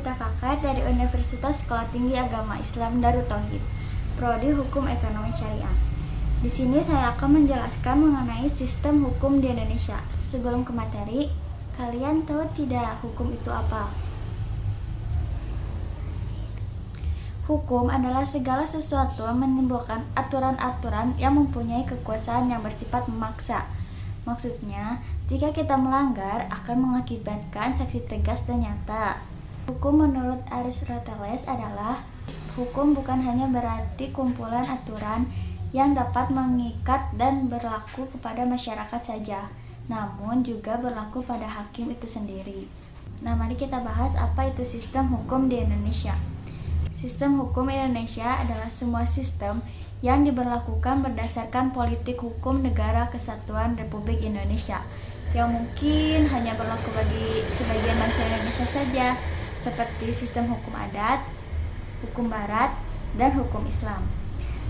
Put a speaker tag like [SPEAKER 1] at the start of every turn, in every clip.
[SPEAKER 1] Gita Fakar dari Universitas Sekolah Tinggi Agama Islam Darut Tauhid, Prodi Hukum Ekonomi Syariah. Di sini saya akan menjelaskan mengenai sistem hukum di Indonesia. Sebelum ke materi, kalian tahu tidak hukum itu apa? Hukum adalah segala sesuatu yang menimbulkan aturan-aturan yang mempunyai kekuasaan yang bersifat memaksa. Maksudnya, jika kita melanggar akan mengakibatkan sanksi tegas dan nyata. Hukum menurut Aristoteles adalah hukum bukan hanya berarti kumpulan aturan yang dapat mengikat dan berlaku kepada masyarakat saja, namun juga berlaku pada hakim itu sendiri. Nah, mari kita bahas apa itu sistem hukum di Indonesia. Sistem hukum Indonesia adalah semua sistem yang diberlakukan berdasarkan politik hukum Negara Kesatuan Republik Indonesia, yang mungkin hanya berlaku bagi sebagian bangsa Indonesia saja, seperti sistem hukum adat, hukum barat, dan hukum Islam.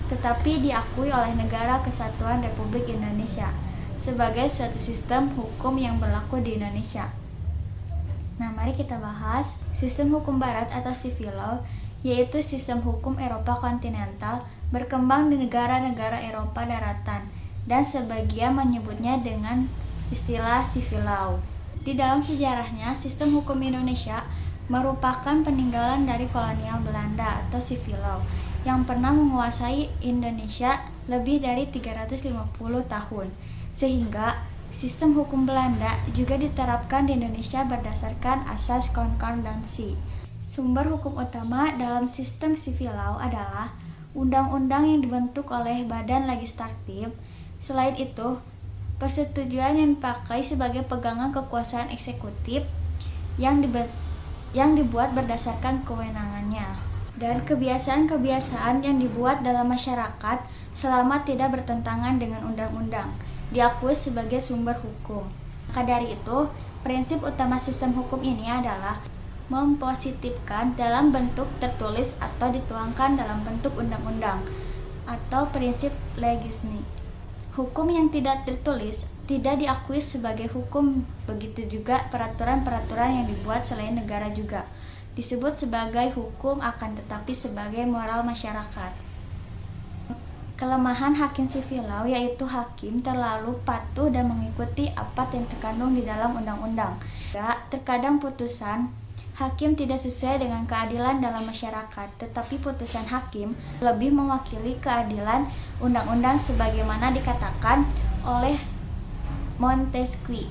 [SPEAKER 1] Tetapi diakui oleh Negara Kesatuan Republik Indonesia sebagai suatu sistem hukum yang berlaku di Indonesia. Nah, mari kita bahas sistem hukum barat atau civil law, yaitu sistem hukum Eropa kontinental berkembang di negara-negara Eropa daratan, dan sebagian menyebutnya dengan istilah civil law. Di dalam sejarahnya, sistem hukum Indonesia merupakan peninggalan dari kolonial Belanda atau civil law yang pernah menguasai Indonesia lebih dari 350 tahun, sehingga sistem hukum Belanda juga diterapkan di Indonesia berdasarkan asas konkordansi. Sumber hukum utama dalam sistem civil law adalah undang-undang yang dibentuk oleh badan legislatif. Selain itu, persetujuan yang dipakai sebagai pegangan kekuasaan eksekutif yang dibuat berdasarkan kewenangannya, dan kebiasaan-kebiasaan yang dibuat dalam masyarakat selama tidak bertentangan dengan undang-undang diakui sebagai sumber hukum. Maka dari itu, prinsip utama sistem hukum ini adalah mempositifkan dalam bentuk tertulis atau dituangkan dalam bentuk undang-undang atau prinsip legismi. Hukum yang tidak tertulis tidak diakui sebagai hukum, begitu juga peraturan-peraturan yang dibuat selain negara juga disebut sebagai hukum, akan tetapi sebagai moral masyarakat. Kelemahan hakim civil law yaitu hakim terlalu patuh dan mengikuti apa yang terkandung di dalam undang-undang. Terkadang putusan hakim tidak sesuai dengan keadilan dalam masyarakat, tetapi putusan hakim lebih mewakili keadilan undang-undang sebagaimana dikatakan oleh Montesquieu.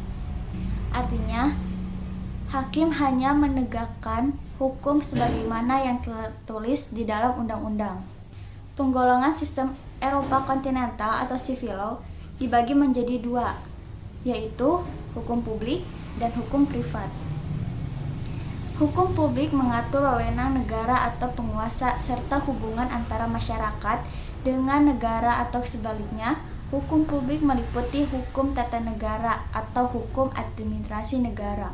[SPEAKER 1] Artinya, hakim hanya menegakkan hukum sebagaimana yang tertulis di dalam undang-undang. Penggolongan sistem Eropa kontinental atau civil law dibagi menjadi dua, yaitu hukum publik dan hukum privat. Hukum publik mengatur wewenang negara atau penguasa serta hubungan antara masyarakat dengan negara atau sebaliknya. Hukum publik meliputi hukum tata negara atau hukum administrasi negara.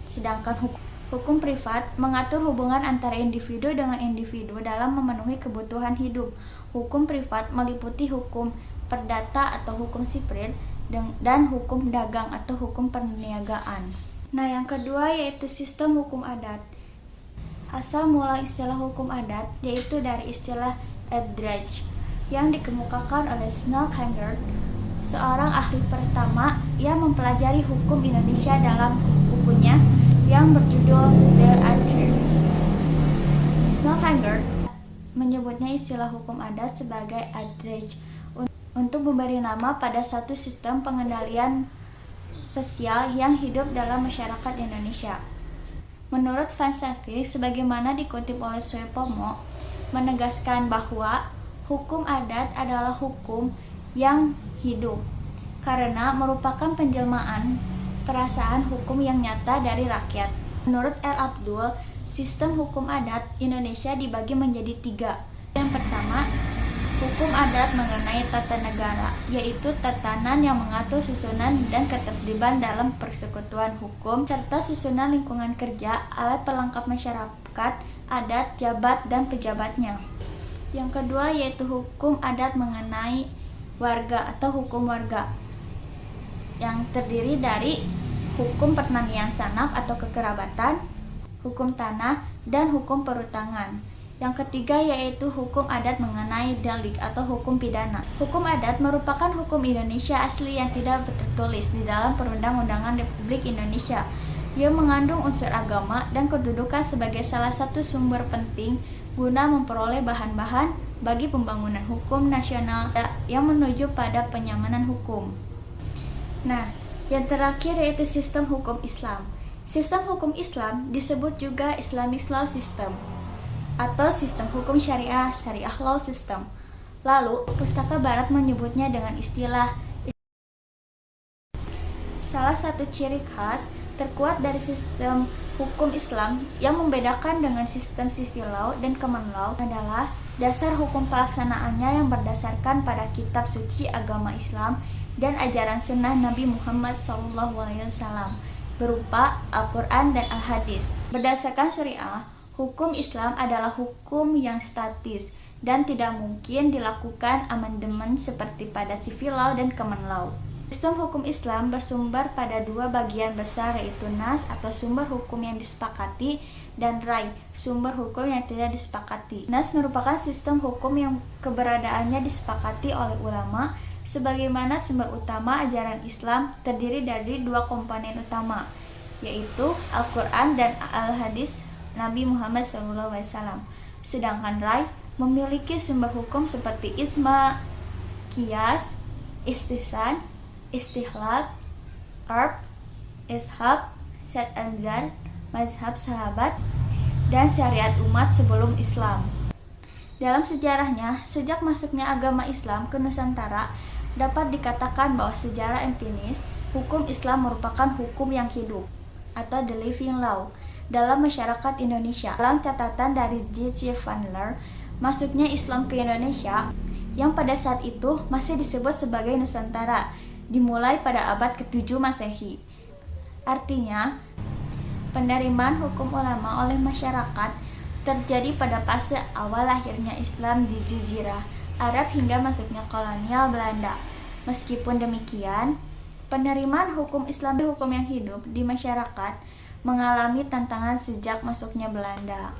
[SPEAKER 1] Sedangkan hukum privat mengatur hubungan antara individu dengan individu dalam memenuhi kebutuhan hidup. Hukum privat meliputi hukum perdata atau hukum sipil dan hukum dagang atau hukum perniagaan. Nah, yang kedua yaitu sistem hukum adat. Asal mula istilah hukum adat yaitu dari istilah Eldredge yang dikemukakan oleh Snellhanger, seorang ahli pertama yang mempelajari hukum Indonesia dalam bukunya yang berjudul The Answer. Snellhanger menyebutnya istilah hukum adat sebagai Eldredge untuk memberi nama pada satu sistem pengendalian sosial yang hidup dalam masyarakat Indonesia. Menurut Van Steenwijck, sebagaimana dikutip oleh Suepomo, menegaskan bahwa hukum adat adalah hukum yang hidup karena merupakan penjelmaan perasaan hukum yang nyata dari rakyat. Menurut L. Abdul, sistem hukum adat Indonesia dibagi menjadi tiga. Yang pertama, hukum adat mengenai tata negara, yaitu tatanan yang mengatur susunan dan ketertiban dalam persekutuan hukum, serta susunan lingkungan kerja, alat pelengkap masyarakat, adat, jabat, dan pejabatnya. Yang kedua yaitu hukum adat mengenai warga atau hukum warga, yang terdiri dari hukum pertanian sanak atau kekerabatan, hukum tanah, dan hukum perutangan. Yang ketiga yaitu hukum adat mengenai delik atau hukum pidana. Hukum adat merupakan hukum Indonesia asli yang tidak tertulis di dalam Perundang-undangan Republik Indonesia. Ia mengandung unsur agama dan kedudukan sebagai salah satu sumber penting guna memperoleh bahan-bahan bagi pembangunan hukum nasional yang menuju pada penyamanan hukum. Nah, yang terakhir yaitu sistem hukum Islam. Sistem hukum Islam disebut juga Islamic Law System atau sistem hukum syariah, Syariah Law System. Lalu, Pustaka Barat menyebutnya dengan istilah salah satu ciri khas terkuat dari sistem hukum Islam yang membedakan dengan sistem civil law dan common law adalah dasar hukum pelaksanaannya yang berdasarkan pada kitab suci agama Islam dan ajaran sunnah Nabi Muhammad SAW berupa Al-Quran dan Al-Hadis. Berdasarkan syariah, hukum Islam adalah hukum yang statis dan tidak mungkin dilakukan amandemen seperti pada civil law dan common law. Sistem hukum Islam bersumber pada dua bagian besar yaitu nas atau sumber hukum yang disepakati dan rai, sumber hukum yang tidak disepakati. Nas merupakan sistem hukum yang keberadaannya disepakati oleh ulama sebagaimana sumber utama ajaran Islam terdiri dari dua komponen utama yaitu Al-Quran dan Al-Hadis Nabi Muhammad SAW. Sedangkan rai memiliki sumber hukum seperti ijma, qiyas, istihsan, istihlal, urf, ishab, syad anzar, mazhab sahabat, dan syariat umat sebelum Islam. Dalam sejarahnya, sejak masuknya agama Islam ke Nusantara, dapat dikatakan bahwa secara empiris, hukum Islam merupakan hukum yang hidup atau the living law dalam masyarakat Indonesia. Dalam catatan dari J.C. Vandler, masuknya Islam ke Indonesia yang pada saat itu masih disebut sebagai Nusantara dimulai pada abad ke-7 Masehi. Artinya, penerimaan hukum ulama oleh masyarakat terjadi pada fase awal lahirnya Islam di Jazirah Arab hingga masuknya kolonial Belanda. Meskipun demikian, penerimaan hukum Islam hukum yang hidup di masyarakat mengalami tantangan sejak masuknya Belanda.